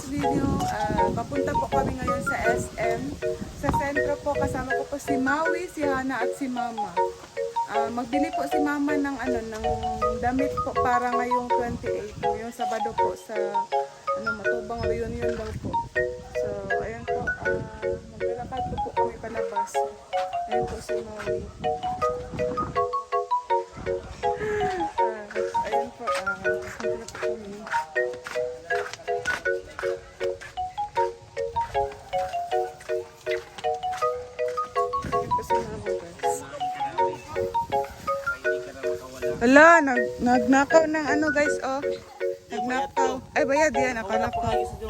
video. Papunta po kami ngayon sa SM. Sa sentro po, kasama ko po si Maui, si Hana at si Mama. Magbili po si Mama ng damit po para ngayong 28, ngayong Sabado po sa Matubang Reunion daw po. So, ayan po, maglalakad po kami palabas. Ayan po si Maui. Ayan po, maglalakad po kami. Hala, nagnakaw ng guys, oh. Nagnakaw. Ay, bayad yan, akala ko.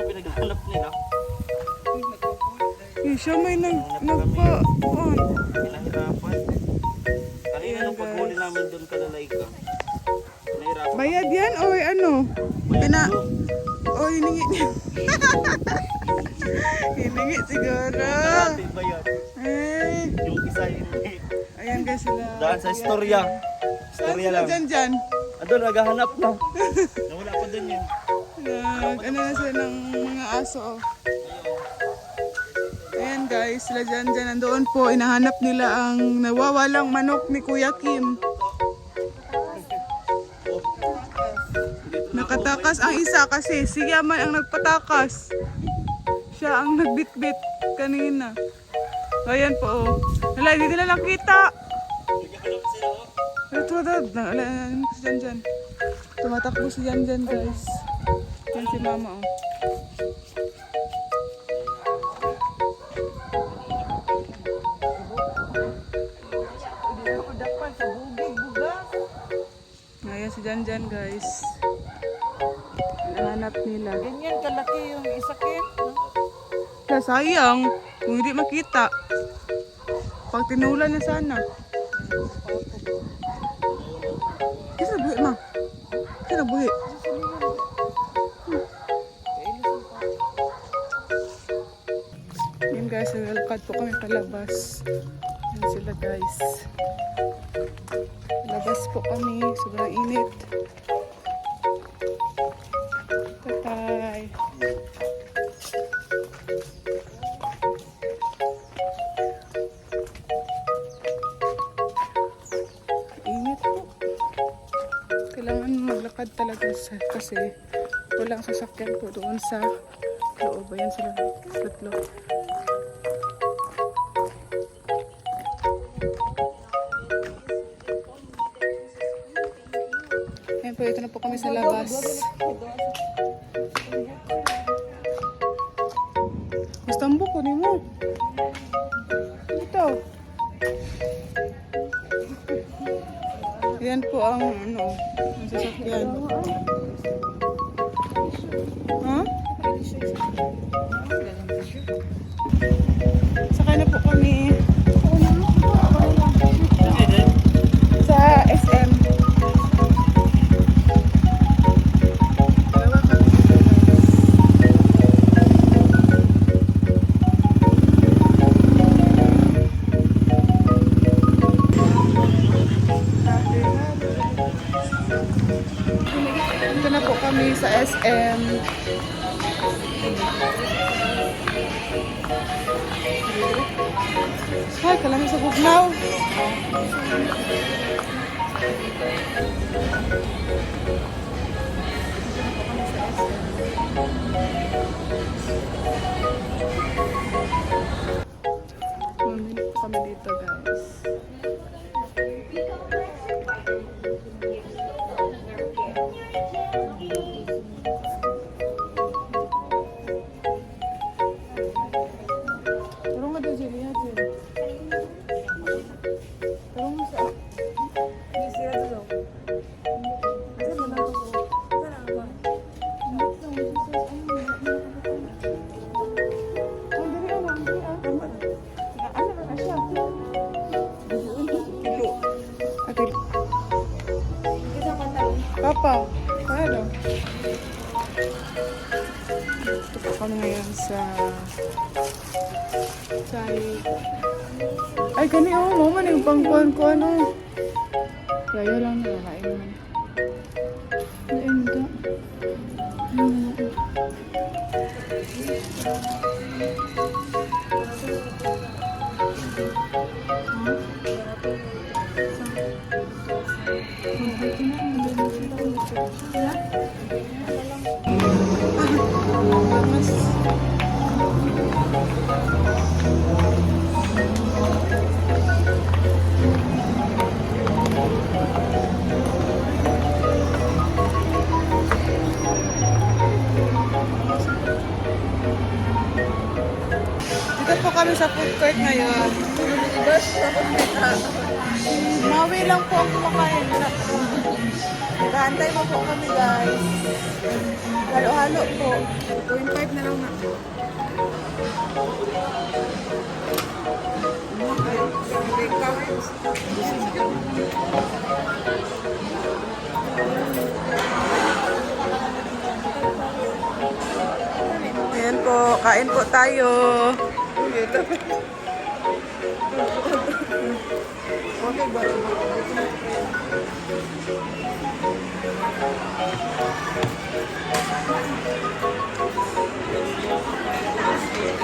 Pinaghanap nila. Siya may nagpa-on. Pinahirapan. Kanina nung paghuli namin doon ka na laika. Nahirapan. Bayad yan, o o, hiningi niya. Hiningi siguro. Bayad. Eh. Yung isa hindi. Ayan guys sila. Daan sa istorya. Istorya lang. Dyan. Andun, naghahanap na. Nawala pa din yun. Ano na sila ng mga aso, oh. Ayan guys, sila dyan. Nandoon po, inahanap nila ang nawawalang manok ni Kuya Kim. Nakatakas ang isa kasi si Yaman ang nagpatakas. Siya ang nagbitbit kanina. Ayan po, oh. Hala, hindi nila nakita. Ito, si Jan. Tumatakbo si Jan, guys. Yan si Mama, oh. Ayan si Jan, guys. Hinahanap nila. Ganyan kalaki yung isakin. Kaya sayang, kung hindi makita. Pag tinulan na sana. Kasi nabuhi, ma. Kasi nabuhi. Yan guys, naglalakad po kami palabas. Yan sila guys. Palabas po kami. Sobrang init. Tatay. Init po. Kailangan maglakad talaga kasi walang sasakyan po doon sa loob. Ayan sila tatlo. Ayan po, ito na po kami sa labas. Mastambo ko din mo. Ito. Yan po ang ang sasakyan. Ha? Sakay na po kami sa SM. Dito na po kami sa SM. Ay, kalami sa bugnaw. Mamili po kami dito, guys. Turong nga daw, Julia. Turong mo sa... Hindi siya daw. Kasi mo na ako. Kasi na ako. Papa, paano? Ito po kami ngayon sa ay, kani mama na yung pangkuhan ko Kaya lang nakakain naman. Ay, hindi. Mawi lang po ang kumakain. Nag-aantay mo po kami guys. Halo-halo po. 2.5 na lang na. Ayan po, kain po tayo.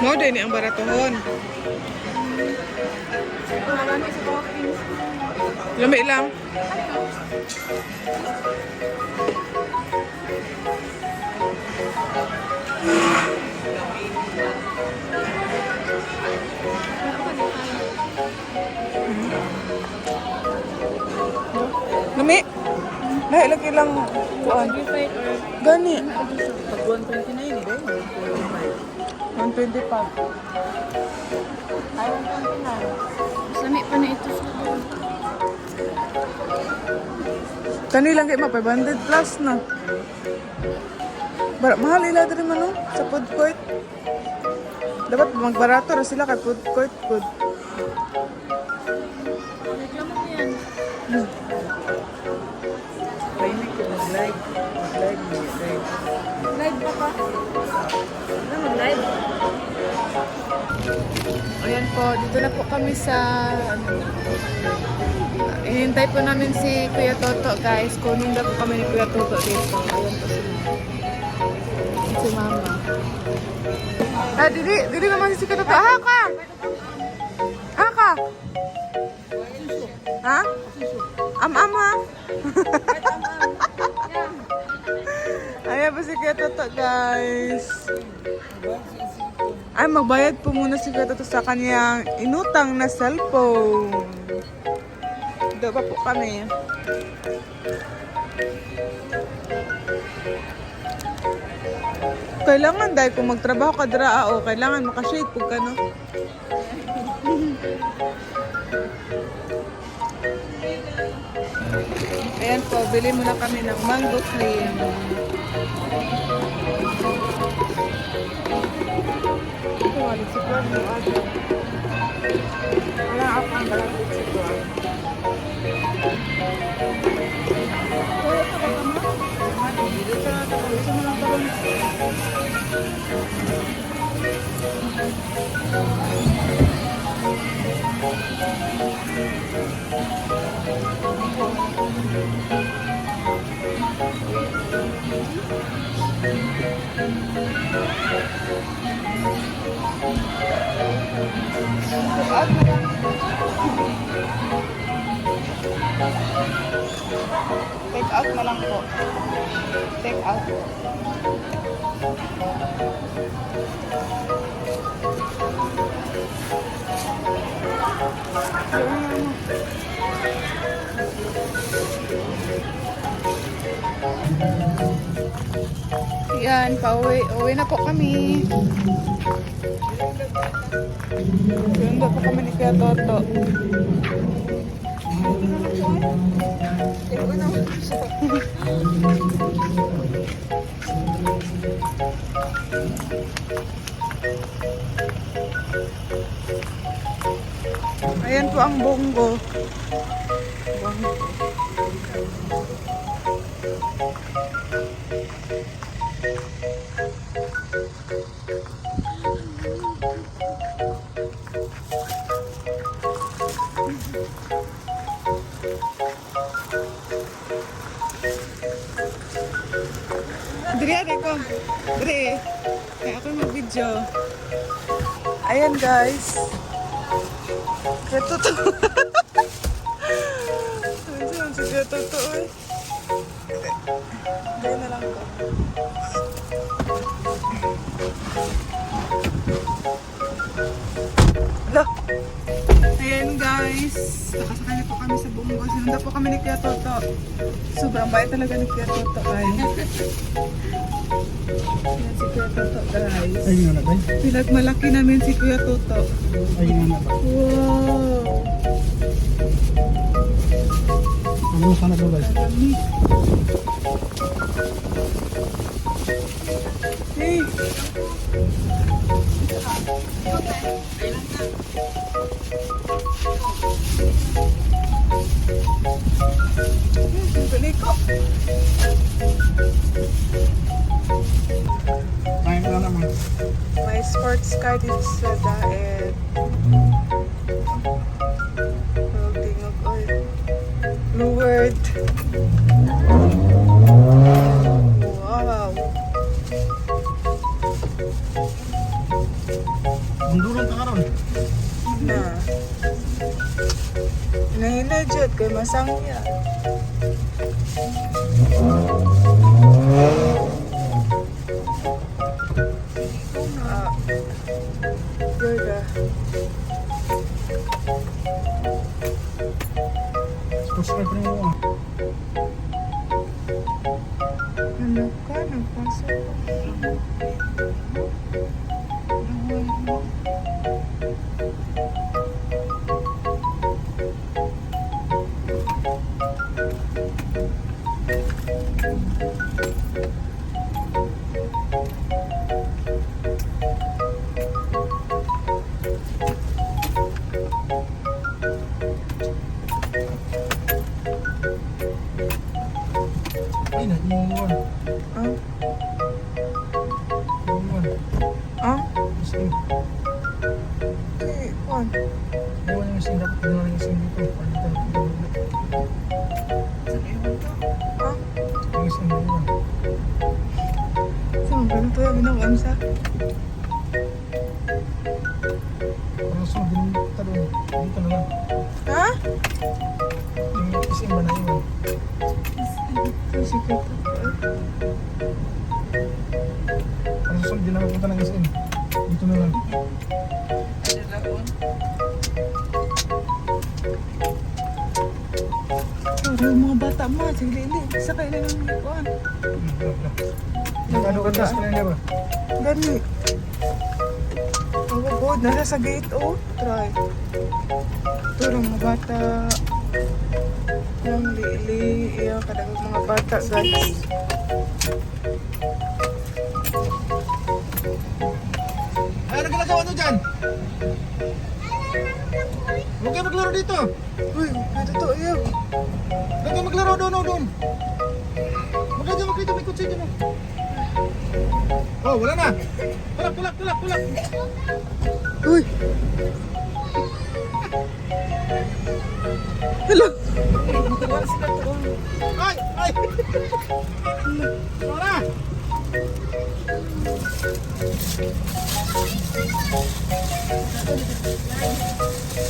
Mo din ang baratohon. Lami lang. Lami. Dahil lagi lang kuan. Gani. Pag 129 eh, 125. Sami pa na ito sa doon. Kani lang kay 500 plus na. Mahal ila diri man no sa food court. Dapat magbarato ra sila kay food court food. Reklamo mo yan. Painig ka mag-live. Mag-live mo. Live ba ka? Ano mag-live? Ayan po, dito na po kami sa hinintay po namin si Kuya Toto guys. Kunin na po kami ni Kuya Toto dito. Ayan po si Mama. Ah, dili naman si Kuya Toto. Ah, ka! Ah, ka! Ha? Am-am ha? Ayan po si Kuya Toto guys. Ay, magbayad po muna si Kuya Toto sa kanyang inutang na cellphone. Dito pa po kami. Kailangan dahil kung magtrabaho ka dira o kailangan makashade po ka no. Ayan po, bili muna kami ng mango cream. Ito, walit si Juan mo aga. Wala ako ang walit si Juan. Wala ka ba kama? Dito sa gusto mo lang talong. Take out na lang po. Take out. Yan, pauwi na po kami. Sundo po kami ni Kuya Toto. Ayan po ang bongo. Bongo. Diri ade ko. Diri. Kaya ako mag-video. Ayan guys. Katuto. Ano si katuto eh. Dahil na lang ko. Loh. Ayan guys, nakasakay na po kami sa bunggo. Sinunda po kami ni Kuya Toto. Sobrang bait talaga ni Kuya Toto ay. Ayan si Kuya Toto guys. Ay, yun na ba? Pinagmalaki namin si Kuya Toto. Ay, yun na ba? Wow! Ano sana ba guys? Dami. Hey! Balik ko. Ay, wala naman. May sports car dito sa Daet. Tingog oil. Blue word. Wow. Bundurong ka karon. Na. Hinahinadjot kay masangya. Yoda. Subscribe rin mo. Ano ka? Nagpasok ka. Ay, nag-iwan. Ah? Iwan. Ah? Isim. Okay, on. Iwan yung isim. Dapat na lang isim dito. Palitan. Ah? Yung isim na iwan. Saan ba ito? Binawaan sa? Parang so, binunta doon. Dito na lang. Ha? Yung isim ba na iwan? Sige. Parang so, di na mapunta ng isim. Dito na lang. Parang mga bata mo. Sige, hindi. Sakay na lang ikuan. Ano ka taas ka na ba? Gani. Oh God, nasa sa gate oh. Try. Ito lang mga bata. Yung lili. Iya, kadagang mga bata guys. Ay, ano ginagawa nyo dyan? Huwag kayo maglaro dito. Uy, ito to. Iya. Huwag kayo maglaro doon, doon. Huwag kayo makita, may kutsi dyan. Oh, wala na. Tulak. Uy. Hello. Ay. Wala.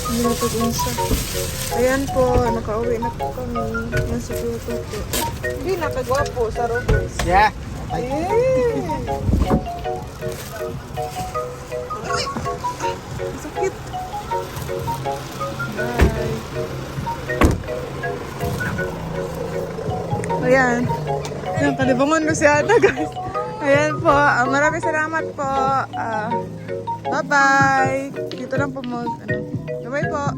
Hindi na pag-unsa. Ayan po, nakauwi na po kami. Yan si Kuya Toto. Hindi nakagwapo sa Roberts. Yeah. Yay! Ay! Sakit. Bye. Ayan. Ayan, kalibangon ko si Ata, guys. Ayan po. Maraming salamat po. Bye-bye. Dito lang po mag... Bye-bye po.